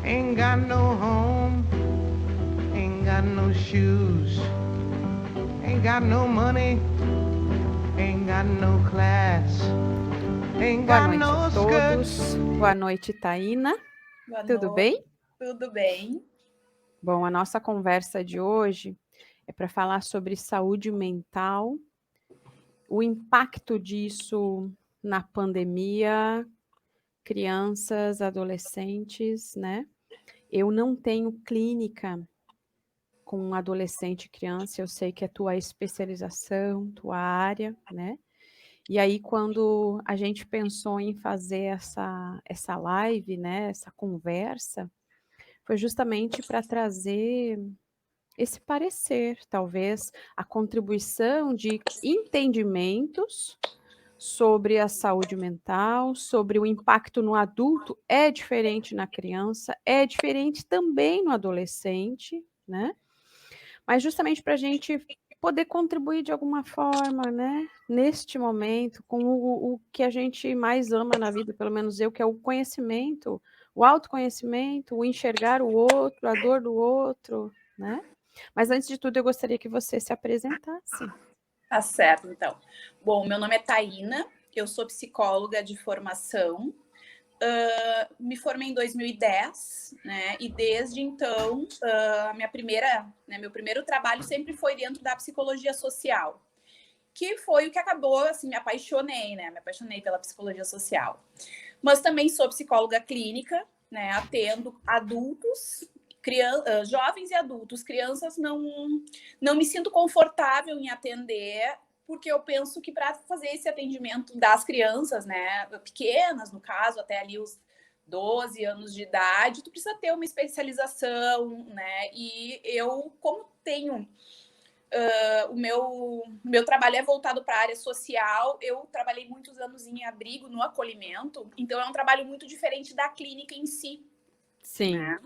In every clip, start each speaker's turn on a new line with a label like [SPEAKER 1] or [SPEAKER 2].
[SPEAKER 1] Ain't got no home, ain't got no shoes, ain't got no money, ain't got no class, ain't
[SPEAKER 2] Boa
[SPEAKER 1] got
[SPEAKER 2] noite
[SPEAKER 1] no
[SPEAKER 2] a
[SPEAKER 1] skirts.
[SPEAKER 2] todos. Boa noite, Taína.
[SPEAKER 3] Boa
[SPEAKER 2] Tudo
[SPEAKER 3] noite,
[SPEAKER 2] bem?
[SPEAKER 3] tudo bem?
[SPEAKER 2] Bom, a nossa conversa de hoje é para falar sobre saúde mental, o impacto disso na pandemia, crianças, adolescentes, né? Eu não tenho clínica com adolescente e criança, eu sei que é tua especialização, tua área, né? E aí, quando a gente pensou em fazer essa live, né, essa conversa, foi justamente para trazer esse parecer, talvez a contribuição de entendimentos sobre a saúde mental, sobre o impacto no adulto, é diferente na criança, é diferente também no adolescente, né? Mas justamente para a gente poder contribuir de alguma forma, né? Neste momento, com o que a gente mais ama na vida, pelo menos eu, que é o conhecimento, o autoconhecimento, o enxergar o outro, a dor do outro, né? Mas antes de tudo, eu gostaria que você se apresentasse.
[SPEAKER 3] Tá certo, então. Bom, meu nome é Taína, eu sou psicóloga de formação. Me formei em 2010, né? E desde então, meu primeiro trabalho sempre foi dentro da psicologia social, que foi o que acabou, assim, me apaixonei, né? Me apaixonei pela psicologia social. Mas também sou psicóloga clínica, né? Atendo adultos, jovens e adultos. Crianças não me sinto confortável em atender, porque eu penso que para fazer esse atendimento das crianças, né, pequenas, no caso, até ali os 12 anos de idade, tu precisa ter uma especialização, né? E eu, como tenho o meu trabalho é voltado para a área social. Eu trabalhei muitos anos em abrigo, no acolhimento, então é um trabalho muito diferente da clínica em si.
[SPEAKER 2] Sim.
[SPEAKER 3] Né?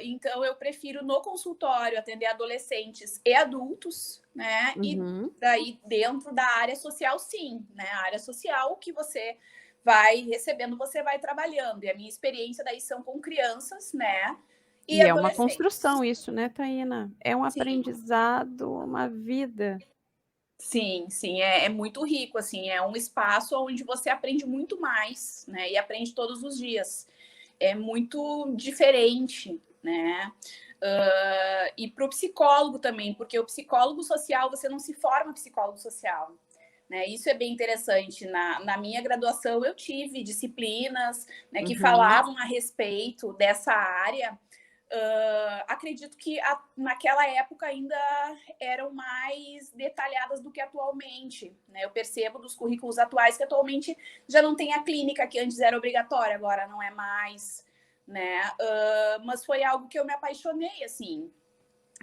[SPEAKER 3] Então eu prefiro no consultório atender adolescentes e adultos, né?
[SPEAKER 2] Uhum.
[SPEAKER 3] E daí dentro da área social, sim, né? A área social que você vai recebendo, você vai trabalhando. E a minha experiência daí são com crianças, né?
[SPEAKER 2] E é uma construção isso, né, Taína? É um aprendizado, uma vida.
[SPEAKER 3] Sim, sim, é muito rico, assim, é um espaço onde você aprende muito mais, né, e aprende todos os dias. É muito diferente, né, e para o psicólogo também, porque o psicólogo social, você não se forma psicólogo social, né, isso é bem interessante. Na minha graduação eu tive disciplinas, né, que falavam a respeito dessa área. Acredito que naquela época ainda eram mais detalhadas do que atualmente, né? Eu percebo dos currículos atuais que atualmente já não tem a clínica que antes era obrigatória, agora não é mais, né? Mas foi algo que eu me apaixonei, assim.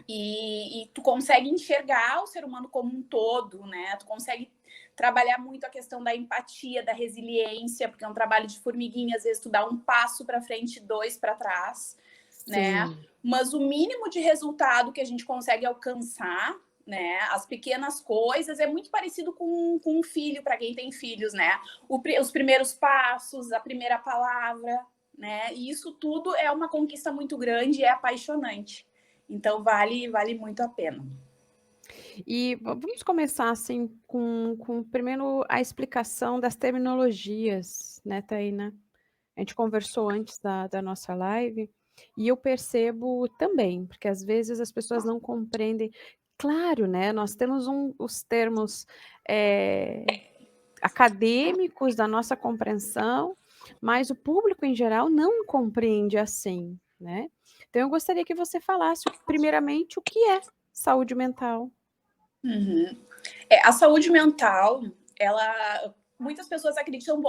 [SPEAKER 3] E tu consegue enxergar o ser humano como um todo, né? Tu consegue trabalhar muito a questão da empatia, da resiliência, porque é um trabalho de formiguinha, às vezes tu dá um passo para frente, dois para trás, né? Mas o mínimo de resultado que a gente consegue alcançar, né? As pequenas coisas, é muito parecido com um filho, para quem tem filhos, né? Os primeiros passos, a primeira palavra, né? E isso tudo é uma conquista muito grande e é apaixonante. Então vale muito a pena.
[SPEAKER 2] E vamos começar assim com primeiro a explicação das terminologias, né, Taína? A gente conversou antes da nossa live e eu percebo também, porque às vezes as pessoas não compreendem. Claro, né? Nós temos os termos acadêmicos da nossa compreensão, mas o público em geral não compreende assim, né? Então eu gostaria que você falasse primeiramente o que é saúde mental.
[SPEAKER 3] A saúde mental, muitas pessoas acreditam,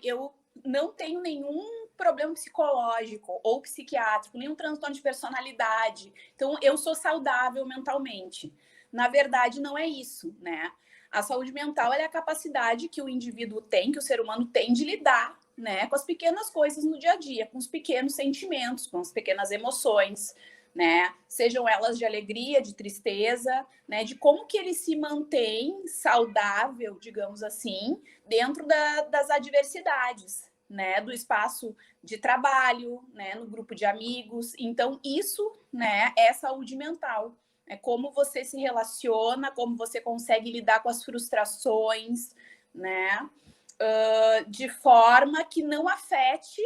[SPEAKER 3] eu não tenho nenhum problema psicológico ou psiquiátrico, nenhum transtorno de personalidade, então eu sou saudável mentalmente. Na verdade, não é isso, né? A saúde mental é a capacidade que o indivíduo tem, que o ser humano tem de lidar, né, com as pequenas coisas no dia a dia, com os pequenos sentimentos, com as pequenas emoções, né? Sejam elas de alegria, de tristeza, né? De como que ele se mantém saudável, digamos assim, dentro das adversidades, né, do espaço de trabalho, né, no grupo de amigos. Então, isso, né, é saúde mental. É como você se relaciona, como você consegue lidar com as frustrações, né, de forma que não afete,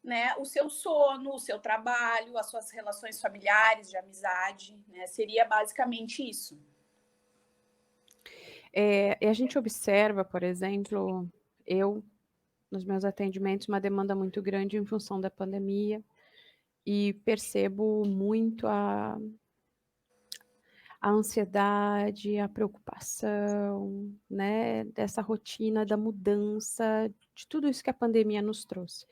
[SPEAKER 3] né, o seu sono, o seu trabalho, as suas relações familiares, de amizade, né? Seria basicamente isso.
[SPEAKER 2] E a gente observa, por exemplo, eu, nos meus atendimentos, uma demanda muito grande em função da pandemia e percebo muito a ansiedade, a preocupação, né, dessa rotina da mudança, de tudo isso que a pandemia nos trouxe.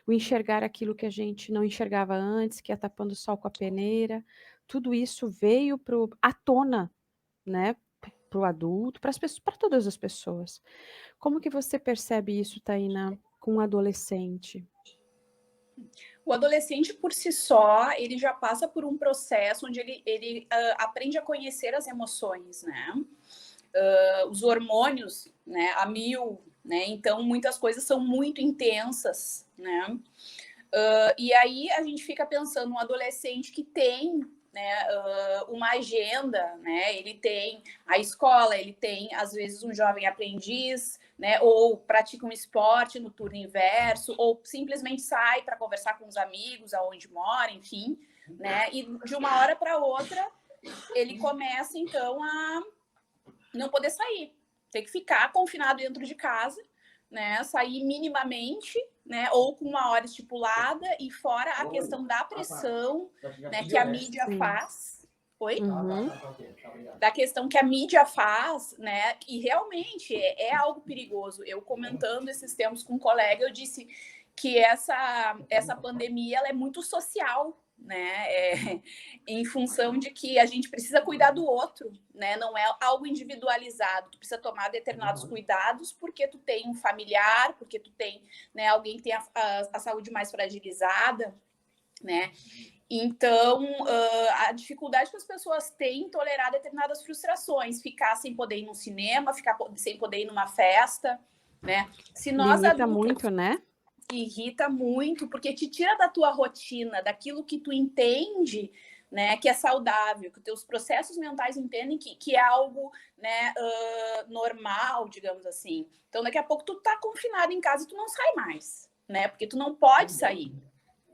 [SPEAKER 2] O enxergar aquilo que a gente não enxergava antes, que ia tapando o sol com a peneira, tudo isso veio à tona, né, para o adulto, para todas as pessoas. Como que você percebe isso, Taina, com um adolescente?
[SPEAKER 3] O adolescente, por si só, ele já passa por um processo onde ele aprende a conhecer as emoções, né? Os hormônios, né, a mil, né? Então, muitas coisas são muito intensas, né? E aí a gente fica pensando um adolescente que tem, né, uma agenda, né? Ele tem a escola, ele tem, às vezes, um jovem aprendiz, né? Ou pratica um esporte no turno inverso, ou simplesmente sai para conversar com os amigos aonde mora, enfim, né? E de uma hora para outra ele começa, então, a não poder sair, ter que ficar confinado dentro de casa, né? Sair minimamente, né? Ou com uma hora estipulada, e fora a questão da pressão, né? Que a mídia faz. Oi?
[SPEAKER 2] Uhum.
[SPEAKER 3] Da questão que a mídia faz, né? E realmente é algo perigoso. Eu comentando esses tempos com um colega, eu disse que essa pandemia ela é muito social, né? Em função de que a gente precisa cuidar do outro, né? Não é algo individualizado. Tu precisa tomar determinados cuidados porque tu tem um familiar, porque tu tem, né, alguém que tem a saúde mais fragilizada, né? Então, a dificuldade que as pessoas têm em tolerar determinadas frustrações, ficar sem poder ir no cinema, ficar sem poder ir numa festa, né? Se nós
[SPEAKER 2] Limita
[SPEAKER 3] adultos,
[SPEAKER 2] muito, né?
[SPEAKER 3] irrita muito, porque te tira da tua rotina, daquilo que tu entende, né, que é saudável, que os teus processos mentais entendem que é algo, né, normal, digamos assim. Então, daqui a pouco tu tá confinado em casa e tu não sai mais, né, porque tu não pode sair.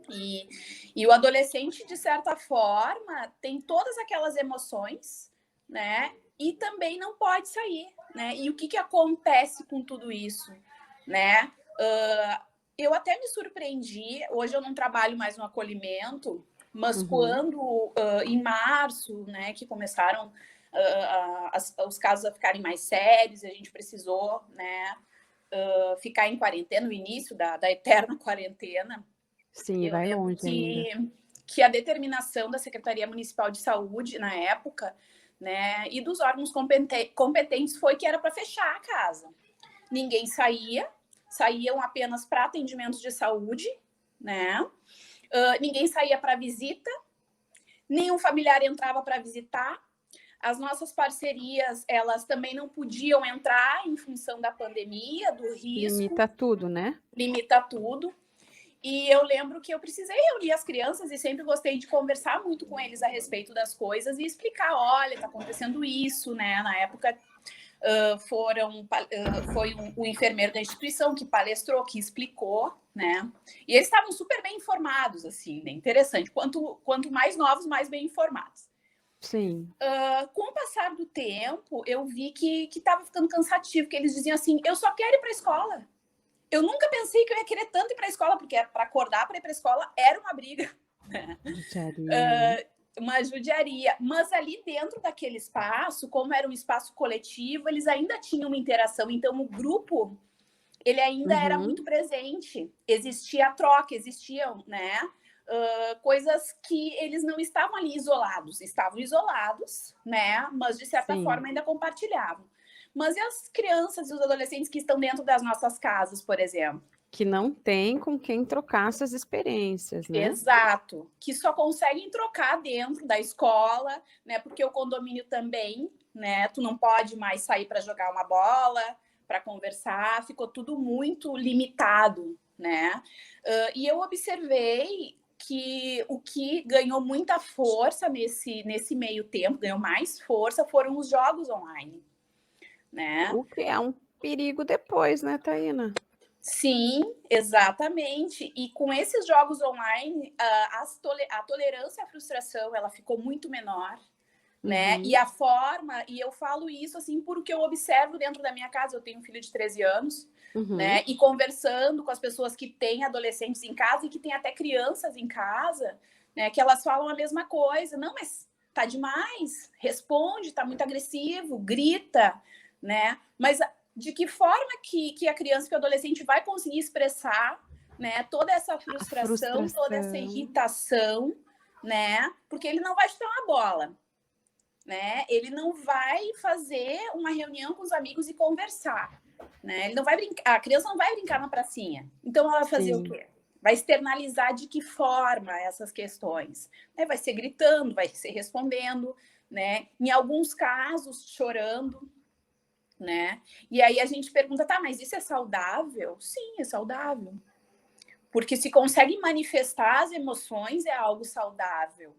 [SPEAKER 3] E o adolescente, de certa forma, tem todas aquelas emoções, né, e também não pode sair, né, e o que acontece com tudo isso, né? Eu até me surpreendi, hoje eu não trabalho mais no acolhimento, mas quando, em março, né, que começaram os casos a ficarem mais sérios, a gente precisou, né, ficar em quarentena, no início da eterna quarentena.
[SPEAKER 2] Sim, vai longe ainda.
[SPEAKER 3] Que a determinação da Secretaria Municipal de Saúde, na época, né, e dos órgãos competentes foi que era para fechar a casa. Ninguém saíam apenas para atendimentos de saúde, né? Ninguém saía para visita, nenhum familiar entrava para visitar. As nossas parcerias, elas também não podiam entrar em função da pandemia, do risco.
[SPEAKER 2] Limita tudo, né?
[SPEAKER 3] Limita tudo. E eu lembro que eu precisei reunir as crianças e sempre gostei de conversar muito com eles a respeito das coisas e explicar, olha, tá acontecendo isso, né? Na época foi um enfermeiro da instituição que palestrou, que explicou, né? E eles estavam super bem informados, assim, né? Interessante. Quanto mais novos, mais bem informados.
[SPEAKER 2] Sim.
[SPEAKER 3] Com o passar do tempo, eu vi que estava ficando cansativo, que eles diziam assim, eu só quero ir para a escola. Eu nunca pensei que eu ia querer tanto ir para a escola, porque para acordar para ir para a escola era uma briga. Uma judiaria. Mas ali dentro daquele espaço, como era um espaço coletivo, eles ainda tinham uma interação. Então, o grupo, ele ainda era muito presente. Existia troca, existiam, né, coisas que eles não estavam ali isolados. Estavam isolados, né, mas de certa forma ainda compartilhavam. Mas e as crianças e os adolescentes que estão dentro das nossas casas, por exemplo?
[SPEAKER 2] Que não tem com quem trocar essas experiências, né?
[SPEAKER 3] Exato. Que só conseguem trocar dentro da escola, né? Porque o condomínio também, né? Tu não pode mais sair para jogar uma bola, para conversar, ficou tudo muito limitado, né? E eu observei que o que ganhou muita força nesse meio tempo, ganhou mais força, foram os jogos online, né?
[SPEAKER 2] O que é um perigo depois, né, Taína?
[SPEAKER 3] Sim, exatamente. E com esses jogos online, a tolerância à frustração, ela ficou muito menor, né? E a forma, e eu falo isso assim porque eu observo dentro da minha casa, eu tenho um filho de 13 anos, né? E conversando com as pessoas que têm adolescentes em casa e que têm até crianças em casa, né? Que elas falam a mesma coisa. Não, mas tá demais, responde, tá muito agressivo, grita, né? Mas de que forma que a criança, que o adolescente vai conseguir expressar, né, toda essa frustração, toda essa irritação, né? Porque ele não vai chutar uma bola, né? Ele não vai fazer uma reunião com os amigos e conversar, né? Ele não vai brincar, a criança não vai brincar na pracinha. Então ela vai fazer o quê? Vai externalizar de que forma essas questões? Vai ser gritando, vai ser respondendo, né? Em alguns casos chorando, né? E aí a gente pergunta, tá, mas isso é saudável? Sim, é saudável. Porque se consegue manifestar as emoções, é algo saudável,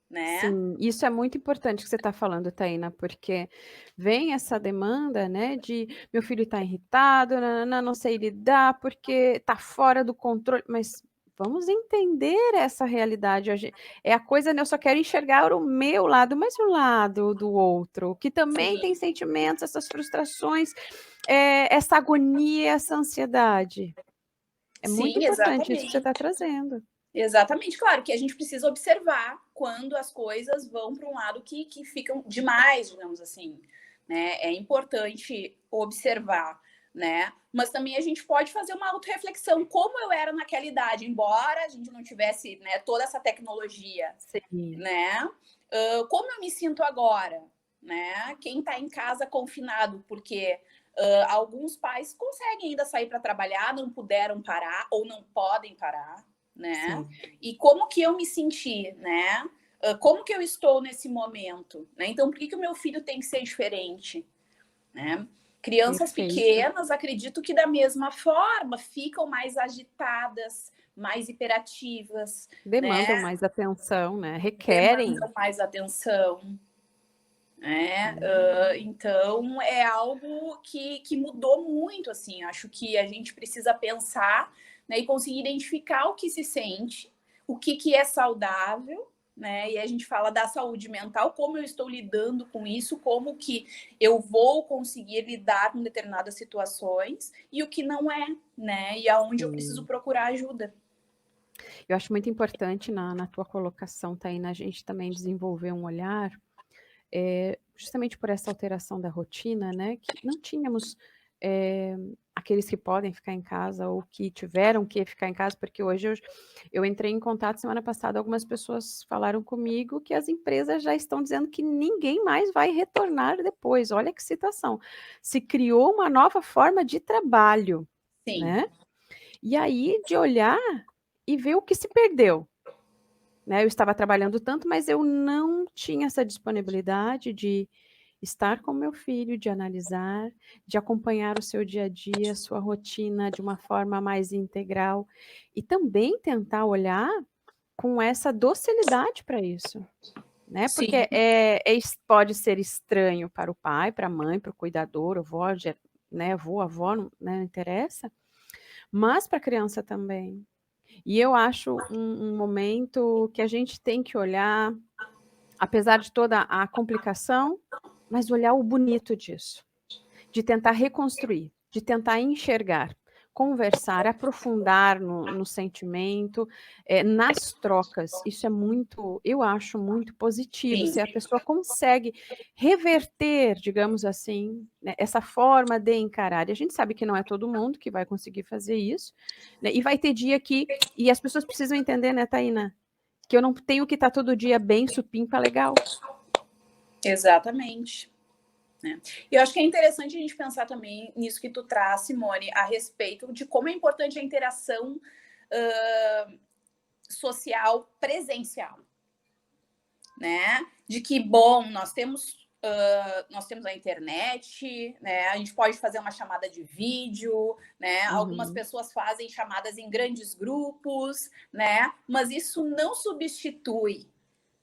[SPEAKER 3] né?
[SPEAKER 2] Sim, isso é muito importante que você está falando, Taína, porque vem essa demanda, né, de meu filho está irritado, não sei lidar, porque está fora do controle, mas vamos entender essa realidade. É a coisa, né, eu só quero enxergar o meu lado, mas o lado do outro, que também tem sentimentos, essas frustrações, essa agonia, essa ansiedade. É muito importante isso que você está trazendo.
[SPEAKER 3] Exatamente, claro que a gente precisa observar quando as coisas vão para um lado que ficam demais, digamos assim, né? É importante observar, né? Mas também a gente pode fazer uma autorreflexão, como eu era naquela idade, embora a gente não tivesse, né, toda essa tecnologia, né? Como eu me sinto agora, né? Quem está em casa confinado, porque alguns pais conseguem ainda sair para trabalhar, não puderam parar ou não podem parar, né? E como que eu me senti, né? Como que eu estou nesse momento, né? Então, por que o meu filho tem que ser diferente, né? Crianças pequenas, acredito que da mesma forma, ficam mais agitadas, mais hiperativas.
[SPEAKER 2] Demandam, né, mais atenção, né? Requerem.
[SPEAKER 3] Demandam mais atenção. Então, é algo que mudou muito, assim. Acho que a gente precisa pensar, né, e conseguir identificar o que se sente, o que é saudável, né? E a gente fala da saúde mental, como eu estou lidando com isso, como que eu vou conseguir lidar com determinadas situações e o que não é, né? E aonde eu preciso procurar ajuda.
[SPEAKER 2] Eu acho muito importante na tua colocação, Taína, a gente também desenvolver um olhar, justamente por essa alteração da rotina, né, que não tínhamos aqueles que podem ficar em casa ou que tiveram que ficar em casa, porque hoje eu entrei em contato semana passada, algumas pessoas falaram comigo que as empresas já estão dizendo que ninguém mais vai retornar depois. Olha que situação. Se criou uma nova forma de trabalho, né? E aí de olhar e ver o que se perdeu. Né, eu estava trabalhando tanto, mas eu não tinha essa disponibilidade de estar com meu filho, de analisar, de acompanhar o seu dia a dia, a sua rotina de uma forma mais integral e também tentar olhar com essa docilidade para isso, né? Porque pode ser estranho para o pai, para a mãe, para o cuidador, avó, né, avô, avó, não interessa, mas para a criança também. E eu acho um momento que a gente tem que olhar, apesar de toda a complicação, mas olhar o bonito disso, de tentar reconstruir, de tentar enxergar, conversar, aprofundar no sentimento, nas trocas. Isso é muito, eu acho muito positivo, se a pessoa consegue reverter, digamos assim, né, essa forma de encarar. E a gente sabe que não é todo mundo que vai conseguir fazer isso, né, e vai ter dia que, e as pessoas precisam entender, né, Taína, que eu não tenho que estar todo dia bem, supimpa, legal.
[SPEAKER 3] Exatamente. E eu acho que é interessante a gente pensar também nisso que tu traz, Simone, a respeito de como é importante a interação social presencial, né? De que, bom, nós temos nós temos a internet, né? A gente pode fazer uma chamada de vídeo, né? Algumas pessoas fazem chamadas em grandes grupos, né? Mas isso não substitui,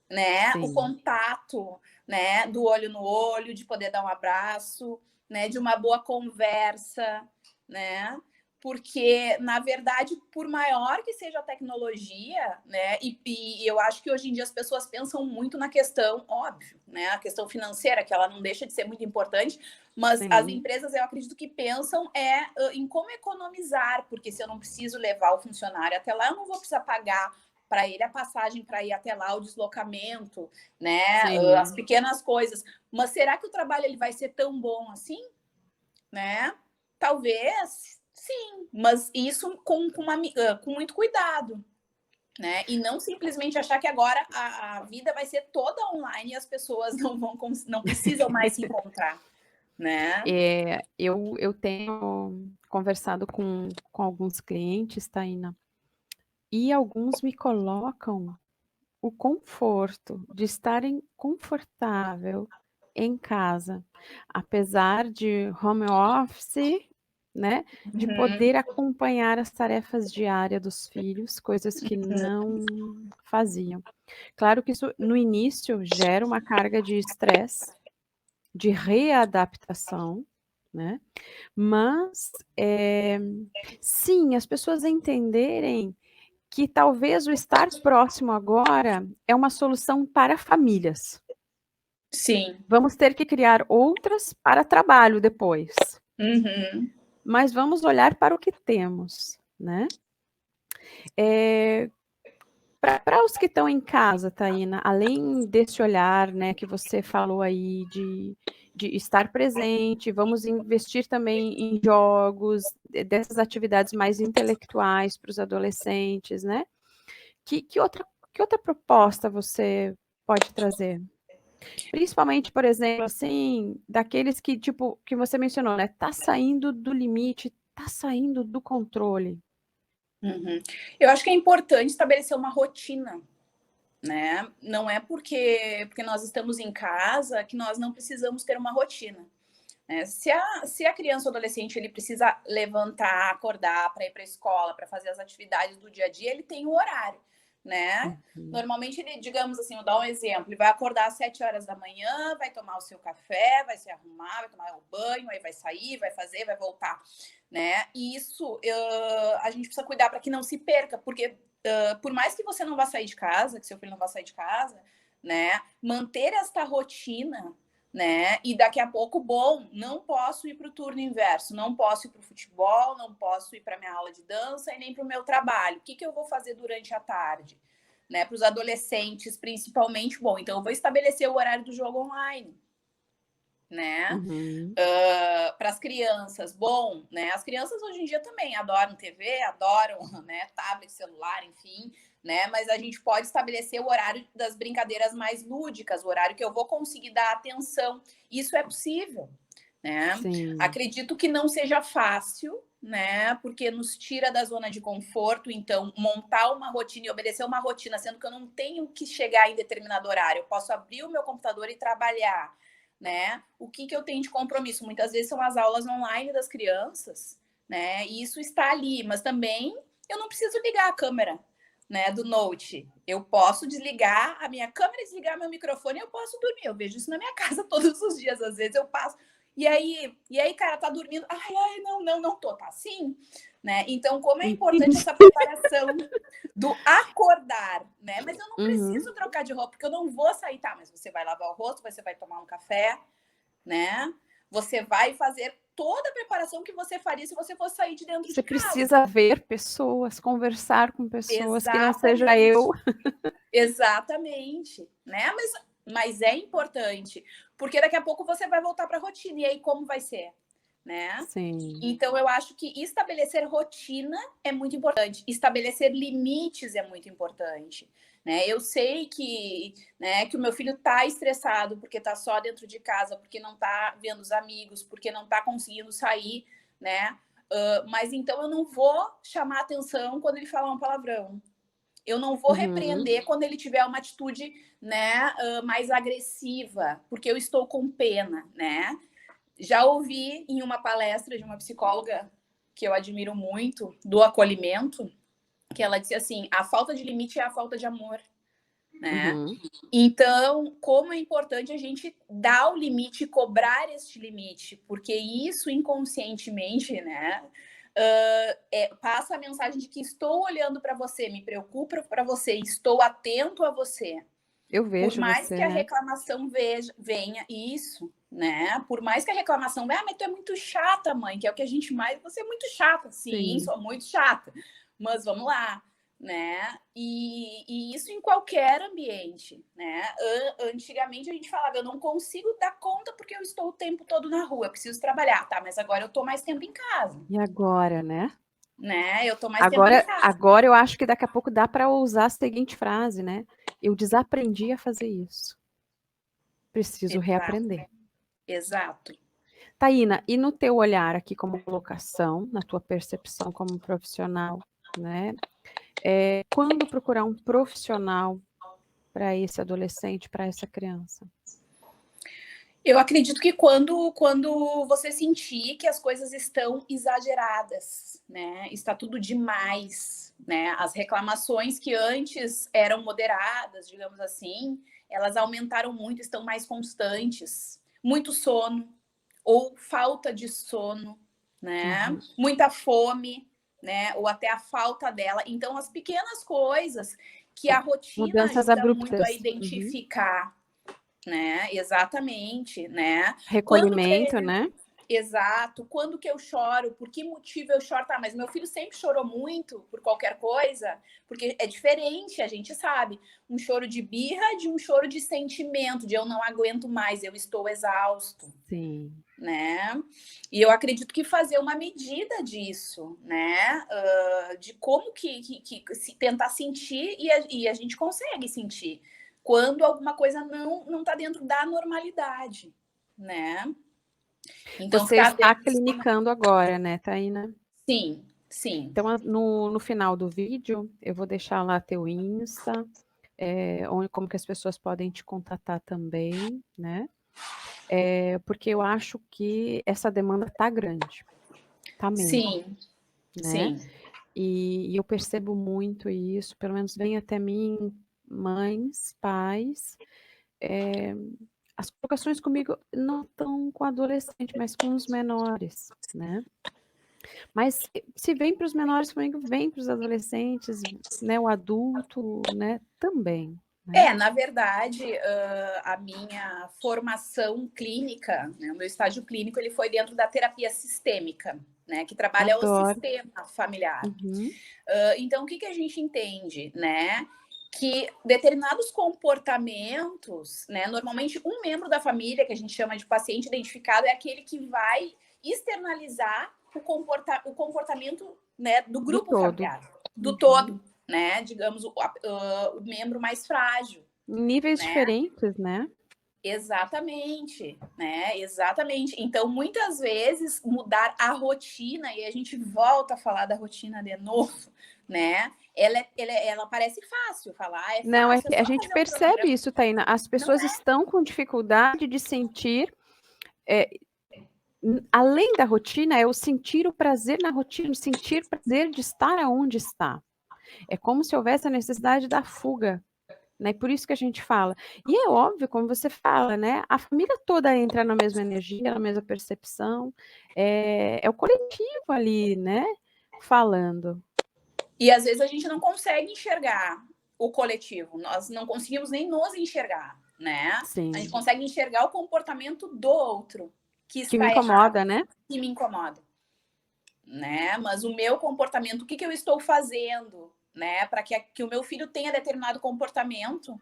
[SPEAKER 3] né, o contato, né, do olho no olho, de poder dar um abraço, né, de uma boa conversa, né? Porque, na verdade, por maior que seja a tecnologia, né, e eu acho que hoje em dia as pessoas pensam muito na questão, óbvio, né, a questão financeira, que ela não deixa de ser muito importante, mas as empresas, eu acredito que pensam em como economizar, porque se eu não preciso levar o funcionário até lá, eu não vou precisar pagar para ele a passagem para ir até lá, o deslocamento, né, as pequenas coisas. Mas será que o trabalho ele vai ser tão bom assim, né? Talvez, sim, mas isso com muito cuidado, né? E não simplesmente achar que agora a vida vai ser toda online e as pessoas não precisam mais se encontrar, né?
[SPEAKER 2] Eu tenho conversado com alguns clientes, Taina, e alguns me colocam o conforto de estarem confortável em casa, apesar de home office, né, de poder acompanhar as tarefas diárias dos filhos, coisas que não faziam. Claro que isso, no início, gera uma carga de estresse, de readaptação, né, mas, sim, as pessoas entenderem que talvez o estar próximo agora é uma solução para famílias.
[SPEAKER 3] Sim.
[SPEAKER 2] Vamos ter que criar outras para trabalho depois. Mas vamos olhar para o que temos, né? Para os que estão em casa, Taina, além desse olhar, né, que você falou aí de estar presente, vamos investir também em jogos, dessas atividades mais intelectuais para os adolescentes, né? Que outra proposta você pode trazer? Principalmente, por exemplo, assim, daqueles que, tipo, que você mencionou, né? Tá saindo do limite, tá saindo do controle.
[SPEAKER 3] Eu acho que é importante estabelecer uma rotina, né? Não é porque nós estamos em casa que nós não precisamos ter uma rotina. Né? Se a criança ou adolescente ele precisa levantar, acordar para ir para a escola, para fazer as atividades do dia a dia, ele tem um horário, né? Normalmente ele, digamos assim, vou dar um exemplo, ele vai acordar às 7 horas da manhã, vai tomar o seu café, vai se arrumar, vai tomar o banho, aí vai sair, vai fazer, vai voltar, né? E isso a gente precisa cuidar para que não se perca, porque por mais que você não vá sair de casa, que seu filho não vá sair de casa, né? Manter esta rotina, né? E daqui a pouco, não posso ir para o turno inverso, não posso ir para o futebol, não posso ir para minha aula de dança e nem para o meu trabalho. O que eu vou fazer durante a tarde? Né? Para os adolescentes, principalmente, então eu vou estabelecer o horário do jogo online, né? Para as crianças, né? As crianças hoje em dia também adoram TV, adoram, né? Tablet, celular, enfim, né? Mas a gente pode estabelecer o horário das brincadeiras mais lúdicas, o horário que eu vou conseguir dar atenção. Isso é possível, né? Acredito que não seja fácil, né? Porque nos tira da zona de conforto. Então, montar uma rotina e obedecer uma rotina, sendo que eu não tenho que chegar em determinado horário, eu posso abrir o meu computador e trabalhar, né? O que eu tenho de compromisso? Muitas vezes são as aulas online das crianças, né? E isso está ali, mas também eu não preciso ligar a câmera, né, do Note. Eu posso desligar a minha câmera, desligar meu microfone e eu posso dormir. Eu vejo isso na minha casa todos os dias. Às vezes eu passo. E aí, cara, tá dormindo. Ai, não tô. Tá assim, né? Então, como é importante essa preparação do acordar, né? Mas eu não preciso trocar de roupa, porque eu não vou sair, tá? Mas você vai lavar o rosto, você vai tomar um café, né? Você vai fazer toda a preparação que você faria se você fosse sair de dentro de casa.
[SPEAKER 2] Você precisa ver pessoas, conversar com pessoas, que não seja eu.
[SPEAKER 3] Exatamente, né? Mas é importante, porque daqui a pouco você vai voltar para a rotina, e aí como vai ser, né? Então eu acho que estabelecer rotina é muito importante, estabelecer limites é muito importante, né? Eu sei que, né, que o meu filho tá estressado porque tá só dentro de casa, porque não tá vendo os amigos, porque não tá conseguindo sair, né? Mas então eu não vou chamar atenção quando ele falar um palavrão. Eu não vou
[SPEAKER 2] Uhum.
[SPEAKER 3] repreender quando ele tiver uma atitude, né, mais agressiva, porque eu estou com pena, né? Já ouvi em uma palestra de uma psicóloga que eu admiro muito, do acolhimento, que ela disse assim: a falta de limite é a falta de amor, né?
[SPEAKER 2] Uhum.
[SPEAKER 3] Então, como é importante a gente dar o limite e cobrar este limite, porque isso inconscientemente, né, passa a mensagem de que estou olhando para você, me preocupo para você, estou atento a você.
[SPEAKER 2] Eu
[SPEAKER 3] Por
[SPEAKER 2] vejo
[SPEAKER 3] mais
[SPEAKER 2] você,
[SPEAKER 3] que a
[SPEAKER 2] né?
[SPEAKER 3] reclamação venha, isso, né? Por mais que a reclamação venha, mas tu é muito chata, mãe, que é o que a gente mais. Você é muito chata, sim,
[SPEAKER 2] Sim.
[SPEAKER 3] sou muito chata. Mas vamos lá, né? E isso em qualquer ambiente, né? Antigamente a gente falava, eu não consigo dar conta porque eu estou o tempo todo na rua, eu preciso trabalhar, tá? Mas agora eu tô mais tempo em casa,
[SPEAKER 2] E agora, né?
[SPEAKER 3] né? Eu tô mais tempo em casa.
[SPEAKER 2] Agora eu acho que daqui a pouco dá para usar a seguinte frase, né? Eu desaprendi a fazer isso. Preciso reaprender.
[SPEAKER 3] Exato.
[SPEAKER 2] Taína, e no teu olhar aqui como colocação, na tua percepção como profissional, né? Quando procurar um profissional para esse adolescente, para essa criança?
[SPEAKER 3] Eu acredito que quando você sentir que as coisas estão exageradas, né? Está tudo demais, né? As reclamações que antes eram moderadas, digamos assim, elas aumentaram muito, estão mais constantes. Muito sono ou falta de sono, né?
[SPEAKER 2] Uhum.
[SPEAKER 3] Muita fome, né? Ou até a falta dela. Então, as pequenas coisas que a rotina
[SPEAKER 2] Mudanças
[SPEAKER 3] ajuda muito a
[SPEAKER 2] abruptas. Uhum.
[SPEAKER 3] identificar, né? Exatamente, né? Quando
[SPEAKER 2] Recolhimento, né?
[SPEAKER 3] Exato. Quando que eu choro? Por que motivo eu choro? Tá, mas meu filho sempre chorou muito por qualquer coisa, porque é diferente, a gente sabe. Um choro de birra de um choro de sentimento, de eu não aguento mais, eu estou exausto,
[SPEAKER 2] Sim.
[SPEAKER 3] né? E eu acredito que fazer uma medida disso, né? De como que se tentar sentir e a gente consegue sentir quando alguma coisa não tá dentro da normalidade, né? Então,
[SPEAKER 2] Você
[SPEAKER 3] ficar
[SPEAKER 2] está
[SPEAKER 3] atento.
[SPEAKER 2] clinicando agora, né, Taína?
[SPEAKER 3] Sim, sim.
[SPEAKER 2] Então, no final do vídeo, eu vou deixar lá teu Insta, como que as pessoas podem te contatar também, né? Porque eu acho que essa demanda tá grande, tá mesmo,
[SPEAKER 3] Sim,
[SPEAKER 2] né?
[SPEAKER 3] sim.
[SPEAKER 2] E eu percebo muito isso, pelo menos vem até mim, mães, pais, as colocações comigo não estão com adolescente, mas com os menores, né? Mas se vem para os menores, vem para os adolescentes, né? O adulto, né? Também. Né?
[SPEAKER 3] Na verdade, a minha formação clínica, né, o meu estágio clínico, ele foi dentro da terapia sistêmica, né, que trabalha o
[SPEAKER 2] Adoro.
[SPEAKER 3] sistema familiar.
[SPEAKER 2] Uhum.
[SPEAKER 3] Então, o que a gente entende, né? Que determinados comportamentos, né? Normalmente, um membro da família, que a gente chama de paciente identificado, é aquele que vai externalizar o comportamento, né, do grupo familiar, do todo, né? Digamos, o membro mais frágil.
[SPEAKER 2] Níveis
[SPEAKER 3] Né?
[SPEAKER 2] diferentes, né?
[SPEAKER 3] Exatamente, né? Exatamente. Então, muitas vezes, mudar a rotina, e a gente volta a falar da rotina de novo, né? Ela parece fácil falar, é fácil.
[SPEAKER 2] Não,
[SPEAKER 3] é
[SPEAKER 2] a
[SPEAKER 3] só
[SPEAKER 2] gente
[SPEAKER 3] fazer um
[SPEAKER 2] percebe
[SPEAKER 3] cronograma.
[SPEAKER 2] isso, Taína. As pessoas estão com dificuldade de sentir, além da rotina, é o sentir o prazer na rotina, o sentir o prazer de estar aonde está. É como se houvesse a necessidade da fuga. Né? Por isso que a gente fala. E é óbvio, como você fala, né? A família toda entra na mesma energia, na mesma percepção. É o coletivo ali, né? Falando.
[SPEAKER 3] E às vezes a gente não consegue enxergar o coletivo. Nós não conseguimos nem nos enxergar, né?
[SPEAKER 2] Sim.
[SPEAKER 3] A gente consegue enxergar o comportamento do outro que está
[SPEAKER 2] me incomoda,
[SPEAKER 3] errado,
[SPEAKER 2] né?
[SPEAKER 3] que me incomoda, né? Mas o meu comportamento, o que eu estou fazendo, né? Para que o meu filho tenha determinado comportamento,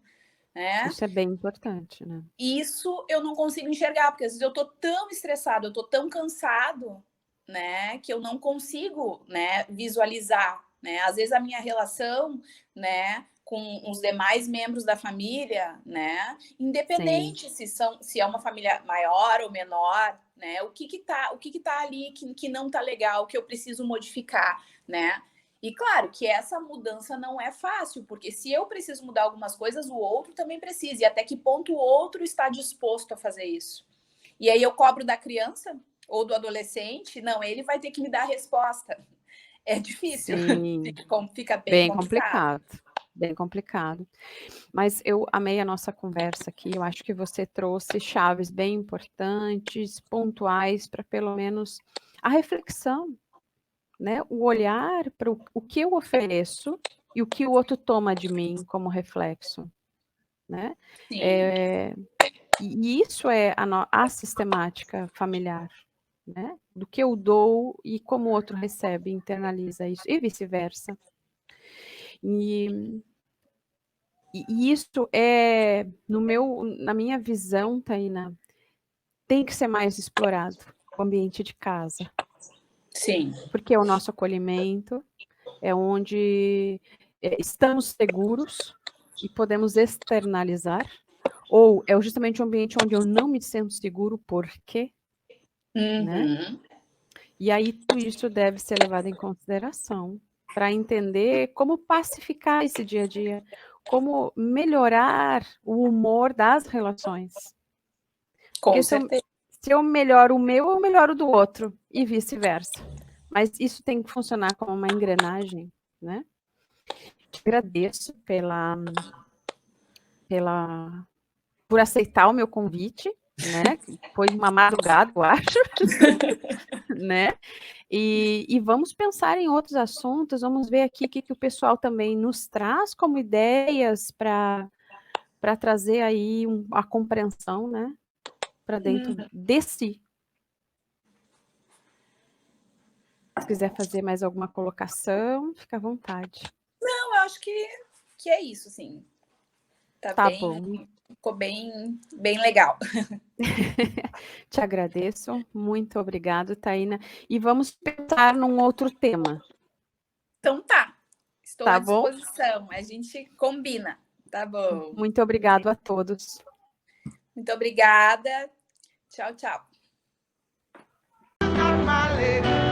[SPEAKER 3] né?
[SPEAKER 2] Isso é bem importante, né?
[SPEAKER 3] Isso eu não consigo enxergar, porque às vezes eu tô tão estressado, eu tô tão cansado, né, que eu não consigo, né, visualizar, né? Às vezes a minha relação, né, com os demais membros da família, né, independente se é uma família maior ou menor, né, o que tá ali que não tá legal, que eu preciso modificar, né? E claro que essa mudança não é fácil, porque se eu preciso mudar algumas coisas, o outro também precisa. E até que ponto o outro está disposto a fazer isso? E aí eu cobro da criança ou do adolescente, não, ele vai ter que me dar a resposta. É difícil,
[SPEAKER 2] Sim,
[SPEAKER 3] fica bem
[SPEAKER 2] bem
[SPEAKER 3] complicado.
[SPEAKER 2] bem complicado. Mas eu amei a nossa conversa aqui, eu acho que você trouxe chaves bem importantes, pontuais, para pelo menos a reflexão, né? O olhar para o que eu ofereço e o que o outro toma de mim como reflexo, né?
[SPEAKER 3] Sim.
[SPEAKER 2] E isso é a sistemática familiar, né? Do que eu dou e como o outro recebe, internaliza isso, e vice-versa. E isso é, na minha visão, Taina, tem que ser mais explorado, o ambiente de casa.
[SPEAKER 3] Sim.
[SPEAKER 2] Porque é o nosso acolhimento, é onde estamos seguros e podemos externalizar, ou é justamente um ambiente onde eu não me sinto seguro, por quê? Né? E aí tudo isso deve ser levado em consideração para entender como pacificar esse dia a dia, como melhorar o humor das relações.
[SPEAKER 3] Com certeza.
[SPEAKER 2] Se eu melhoro o meu, eu melhoro o do outro, e vice-versa. Mas isso tem que funcionar como uma engrenagem, né? Te agradeço por aceitar o meu convite, né? Foi uma madrugada, eu acho, né? E vamos pensar em outros assuntos, vamos ver aqui o que o pessoal também nos traz como ideias para trazer aí a compreensão, né? Para dentro de si. Se quiser fazer mais alguma colocação, fica à vontade.
[SPEAKER 3] Não, eu acho que é isso, sim.
[SPEAKER 2] Tá bom.
[SPEAKER 3] Ficou bem legal.
[SPEAKER 2] Te agradeço, muito obrigado, Taina. E vamos pensar num outro tema.
[SPEAKER 3] Então tá, estou
[SPEAKER 2] Tá
[SPEAKER 3] à
[SPEAKER 2] bom?
[SPEAKER 3] disposição, a gente combina, tá bom.
[SPEAKER 2] Muito obrigado a todos.
[SPEAKER 3] Muito obrigada, tchau, tchau.
[SPEAKER 1] My leg.